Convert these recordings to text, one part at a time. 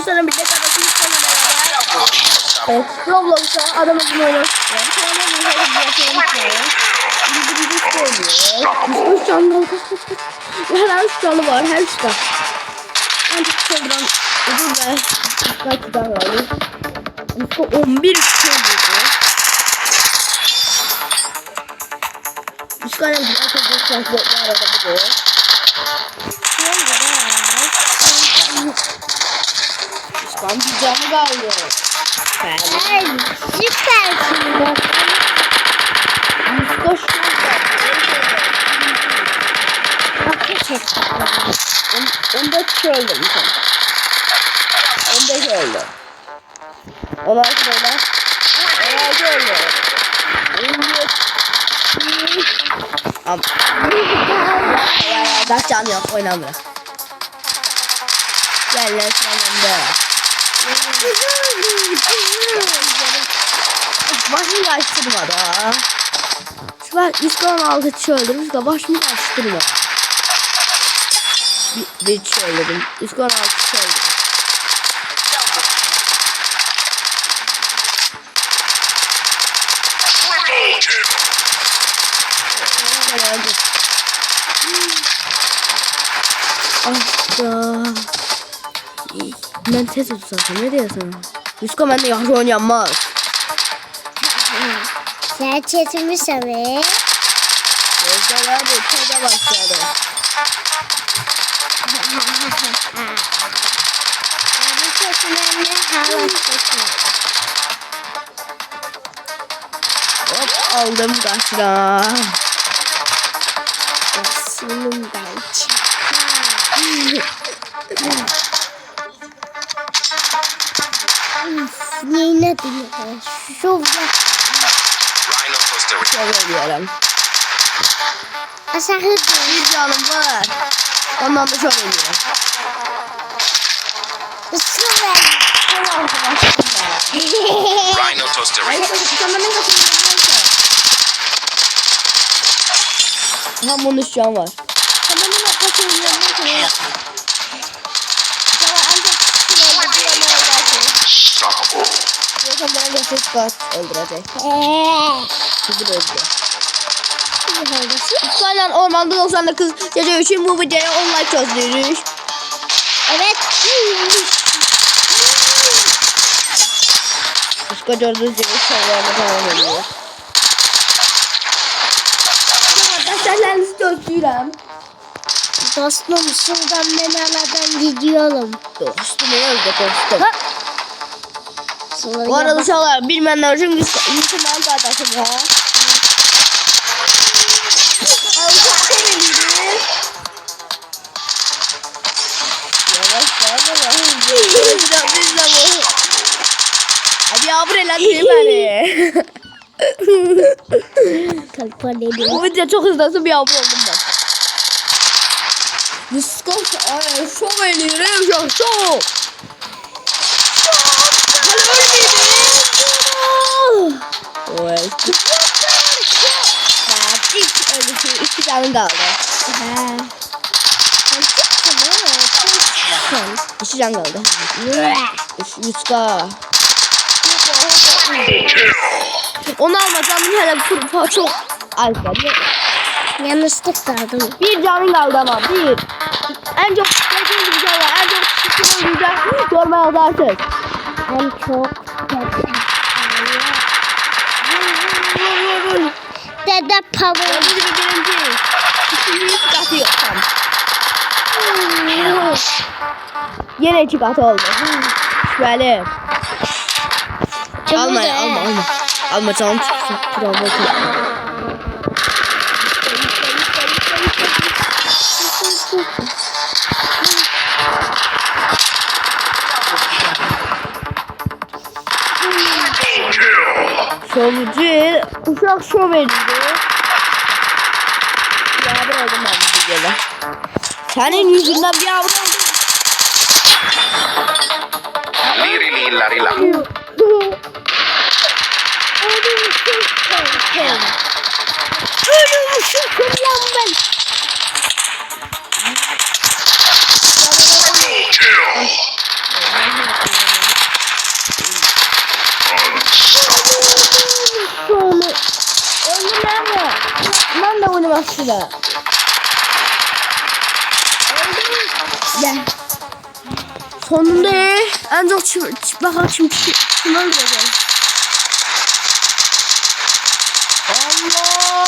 sonra bir de kardeşimiz seninle beraber Roblox'a adam adını oynuyoruz. Sonra bir üç canlı her üç canlı var her üç canlı. Ancak şuradan ödül ve kaç tane var? 11 kişi oldu. Üç tane bir arkadaşlar bu arada bu da. Üstten bir canlı kaldı. Süpersin. Koş. Onda öldüm sen. Onda öldüm. 16 öldüm. 16 öldüm. 17. Dert canı yok oynamıyor. Gel lan sen önde. Başımı karıştırma da. Şu bak 116 kişi öldürmüş da başımı karıştırma. Bir kişi öldürdüm. 116 kişi öldürdüm. Asla. Ben tez tutsam ne diyorsun? Yuska bende yaxşı oynayamaz. Sen çetimi sever. Gözler hadi teze başladı. Bu çetimlerle hava çetim. Hop aldım kaçra. Sinimden çıkar. Yine dinle. Şurada. Söylüyorum. Aşağı Bir canım var. Ondan da çok ediyorum. ısrar. Rhino toaster. Ha bunun üç can var. Yoksa bana ses kaç öldürecek. Kızı öldü. Sayılan ormanda 99 gece için bu videoya 10 like çözdürüş. Evet. Başka gördüğünüz gibi şeylerine devam ediyor. Arkadaşlarınızı çözdürüm. Dostum şuradan ben aladan gidiyorum. Dostum öldü dostum. Sonra Bu arada uşaqlar bilmənlər üçün Yusuf mənim qardaşım ha. Hadi abur elətdir bəni. kalpan ediyor. Bu video çok hızlı bir abur oldum ben. Yusuf şov eləyir uşaq şov. İki canım kaldı. İki can kaldı. Yuska. Onu alma canım hele çok az kaldı. Yanlışlık kaldım. Bir canın kaldı ama bir. En çok dediğim gibi var. En çok sıkıntı olacak. Yorma yazarsın. En çok Dede pavuk. Birinci. İkinci katı yok tam. Yine iki katı oldu. Şöyle. Alma. Alma canım çıksın. Bravo. Şovcu uşak şov ediyor. Yağmur oldum ben bu videoda. Senin yüzünden bir yağmur oldum. Liri lilla rilla. Ölümsün kırıyorum ben. başına. Gel. Sonunda en çok bakalım kim öldürecek. Allah.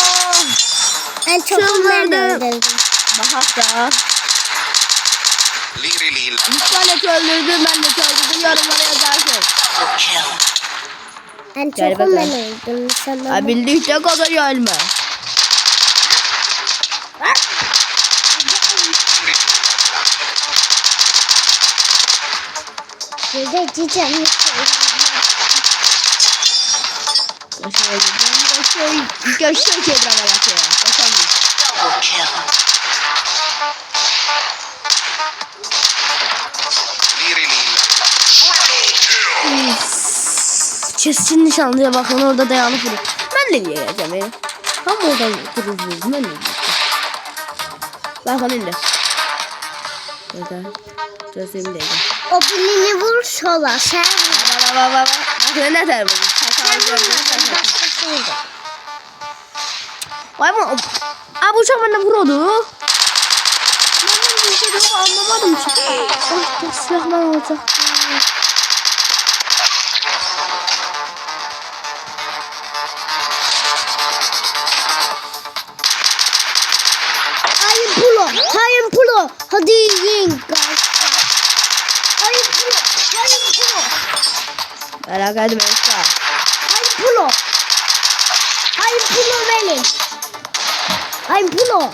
En çok ben öldürdüm. Bakak da. Liri lila. Lütfen öldürdü, ben de öldürdüm. Yorumlara yazarsın. En Gel çok bakalım. ben öldürdüm. Sen Ha, birlikte kazanıyor mu? burada cicem. Göster ki ekrana bakıyor. Liri lila. Keskin nişanlıya bakın orada dayanıp vuruyor. Ben de niye yiyeceğim ya? Tam oradan dururuz. Ben de yiyeceğim. Bakın indi. Burada. Gözlerim değdi. O birini vur sola. Sen vur. Bak. Bakın ne der bu? Sen vurmadın. Başkası vurdu. Vay mı? Aa bu uçak benden vuruyordu. Ben de bir şey de anlamadım ki. Oh silahlar olacak. Hayır pulo. Hadi yiyin. Hayır pulo. Merak etme Esra. Hayır pulo benim. Hayır pulo.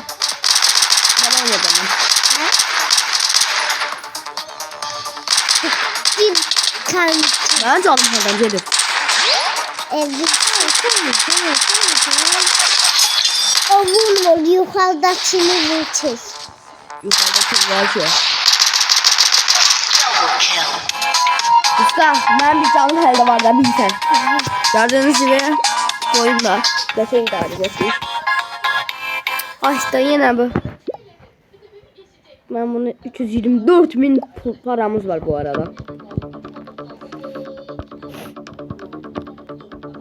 Ben oynayacağım. Bir kanka. Ben canım oradan gelir. Evde o vurma yukarıdakini vuracak. Yukarıda kim var ki? Usta ben bir canlı halde var da bilsen. Gördüğünüz gibi oyunda. Geçeyim galiba geçeyim. Ah işte yine bu. Ben bunu 324.000 paramız var bu arada.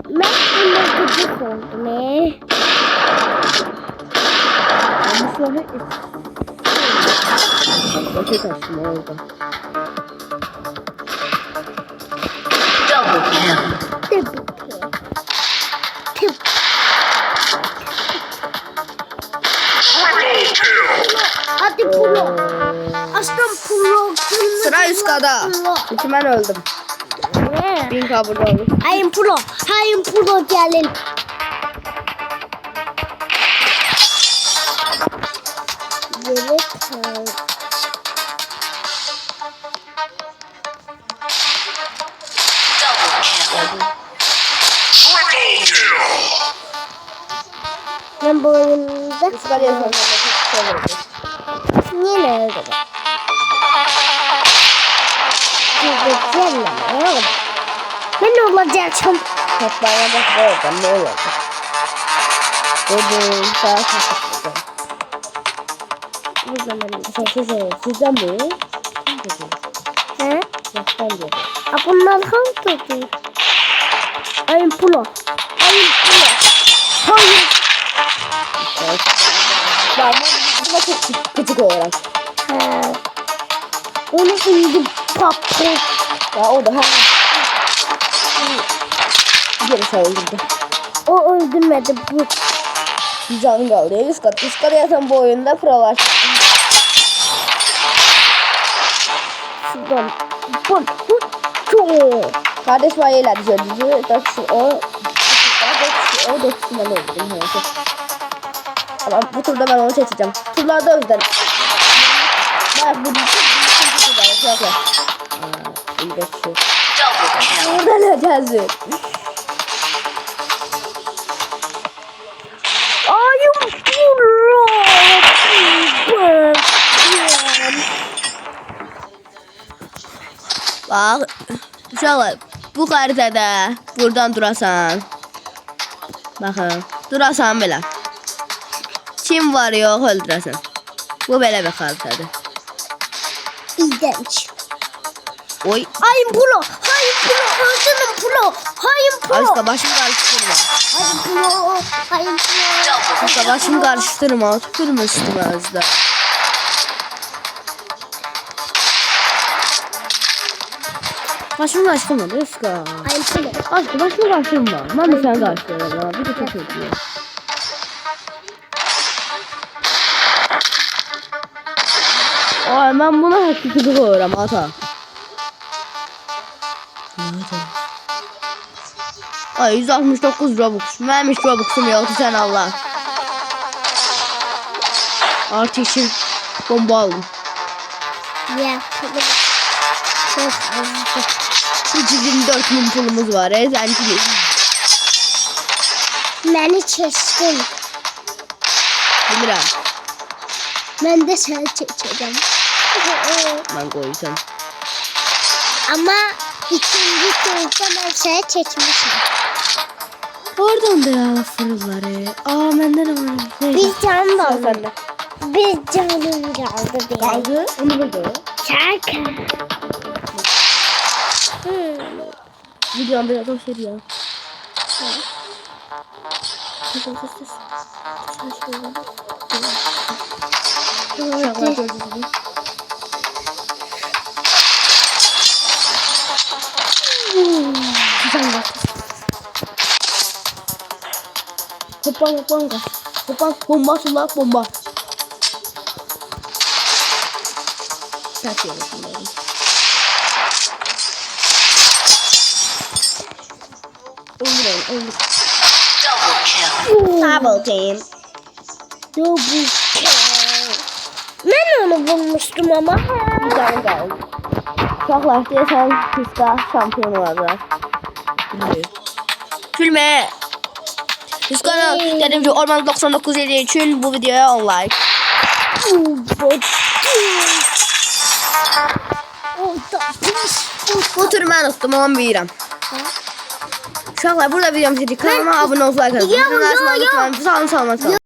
Ben buna gıcık oldum. Bu sonra roket açtım orada. Tıp. Hadi pulo. Aslan pulo. Sıra Üska'da. Çünkü ben öldüm. Ne? 1000K burada oldu. Hayır pulo gelin. Böyle kal. Ben bu oyunda Üska'da yazalım. yine öldüm. Ben olacağım. Toplarına bak böyle ne olacak? Dedim daha şaşırtacağım. Bu zaman. Sizden mi? He? Yaştan diyor. Bunlar hangi? Ayın pulo. Hayır. Ben buna çok küçük olarak. Onu indim patlı. Ya o da hemen. Geri sayıldı. O öldürmedi bu. Bir canım kaldı. Üst kat yatan bu oyunda pro var. Şuradan. Bu çok. Kardeş var yerler düzüldü. 4 kişi o. 4 kişi ben öldürdüm. Neyse. Ama bu turda ben onu seçeceğim. Turlarda o yüzden. Bak bu bir turda. Yok. 55 kişi. Burada ne geldi? Ayım pulo. Bak. Uşaqlar. Bu xəritədə buradan durasan. Baxın. Durasan belə. Kim var yox öldürəsən. Bu belə bir xəritədir. İğrenç. Oy. Hayır pro. Hayır pro. Öldürün pro. Hayır pro. Aşka başımı karıştırma. Hayır pro. Hayır pro. Aşka başımı karıştırma. Tükürme üstüme Özde. Başımı karıştırma Aşka. Hayır pro. Aşka başımı karıştırma. Ben de sen karıştırma. Bir de çok ödüyor. Ay ben buna hakiki koyuyorum ata. Ay 169 Robux. Vermiş Robux'um ya 30 sen Allah. Artı işim bomba aldım. Ya. Çok azdı. 324 pulumuz var. Ezenciliyiz. Beni çeştin. Bilmiyorum. Ben de seni çekeceğim. Ben koyacağım. Ama ikinci turda ben seni çekmişim. Oradan da ya fırları. Aa bende de var. Neyse. Bir can da Sen aldım. de. Bir canım kaldı benim. Kaldı. Onu buldu. Şaka. Videom biraz hoş ya. Hopan bomba sulak bomba. Ters yere şimdi. Öldürün. Double team. Double kill. Ben onu bulmuştum ama. Bir tane kaldı. Uşaqlar deyəsən Hüska şampiyonu varlar. Gülme. Hüskanı dedim ki Orman 99 yediği için bu videoya 10 like. Bu tür mən tuttum 11'im. Uşaqlar burada videom çəkdik. Kanalıma abunə olmayı, like atmayı, Yo, yo, yo. Sağ olun.